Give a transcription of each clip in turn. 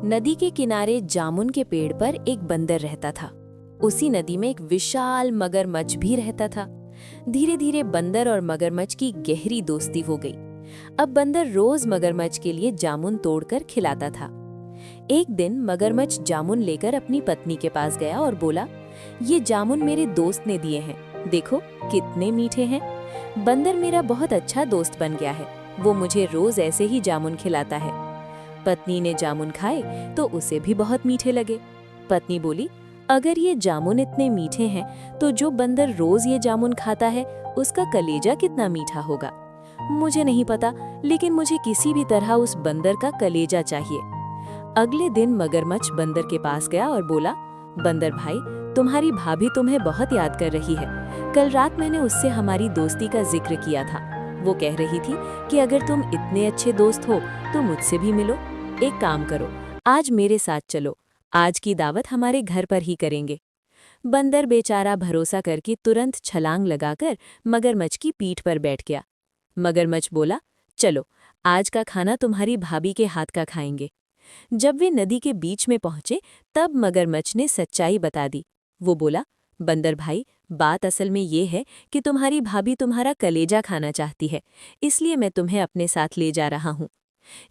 नदी के किनारे जामुन के पेड़ पर एक बंदर रहता था। उसी नदी में एक विशाल मगरमच्छ भी रहता था। धीरे धीरे बंदर और मगरमच्छ की गहरी दोस्ती हो गई। अब बंदर रोज मगरमच्छ के लिए जामुन तोड़कर खिलाता था। एक दिन मगरमच्छ जामुन लेकर अपनी पत्नी के पास गया और बोला, ये जामुन मेरे दोस्त ने दिए हैं, देखो कितने मीठे हैं। बंदर मेरा बहुत अच्छा दोस्त बन गया है, वो मुझे रोज ऐसे ही जामुन खिलाता है। पत्नी ने जामुन खाए तो उसे भी बहुत मीठे लगे। पत्नी बोली, अगर ये जामुन इतने मीठे हैं तो जो बंदर रोज ये जामुन खाता है उसका कलेजा कितना मीठा होगा। मुझे नहीं पता, लेकिन मुझे किसी भी तरह उस बंदर का कलेजा चाहिए। अगले दिन मगरमच्छ बंदर के पास गया और बोला, बंदर भाई, तुम्हारी भाभी तुम्हें बहुत याद कर रही है। कल रात मैंने उससे हमारी दोस्ती का जिक्र किया था। वो कह रही थी कि अगर तुम इतने अच्छे दोस्त हो तो मुझसे भी मिलो। एक काम करो, आज मेरे साथ चलो, आज की दावत हमारे घर पर ही करेंगे। बंदर बेचारा भरोसा करके तुरंत छलांग लगाकर मगरमच्छ की पीठ पर बैठ गया। मगरमच्छ बोला, चलो आज का खाना तुम्हारी भाभी के हाथ का खाएंगे। जब वे नदी के बीच में पहुंचे तब मगरमच्छ ने सच्चाई बता दी। वो बोला, बंदर भाई, बात असल में ये है कि तुम्हारी भाभी तुम्हारा कलेजा खाना चाहती है, इसलिए मैं तुम्हें अपने साथ ले जा रहा हूँ।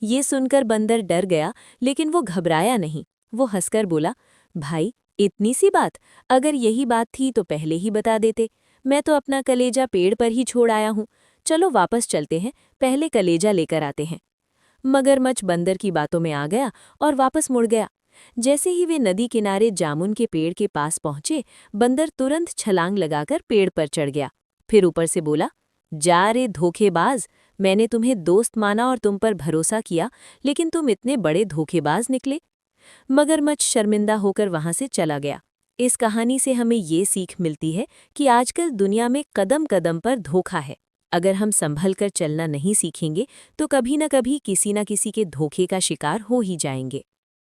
ये सुनकर बंदर डर गया, लेकिन वो घबराया नहीं। वो हंसकर बोला, भाई इतनी सी बात, अगर यही बात थी तो पहले ही बता देते। मैं तो अपना कलेजा पेड़ पर ही छोड़ आया हूँ। चलो वापस चलते हैं, पहले कलेजा लेकर आते हैं। मगरमच्छ बंदर की बातों में आ गया और वापस मुड़ गया। जैसे ही वे नदी किनारे जामुन के पेड़ के पास पहुंचे, बंदर तुरंत छलांग लगाकर पेड़ पर चढ़ गया। फिर ऊपर से बोला, जा रे धोखेबाज, मैंने तुम्हें दोस्त माना और तुम पर भरोसा किया, लेकिन तुम इतने बड़े धोखेबाज निकले। मगरमच्छ शर्मिंदा होकर वहां से चला गया। इस कहानी से हमें ये सीख मिलती है कि आजकल दुनिया में कदम कदम पर धोखा है। अगर हम संभल कर चलना नहीं सीखेंगे तो कभी न कभी किसी न किसी के धोखे का शिकार हो ही जाएंगे।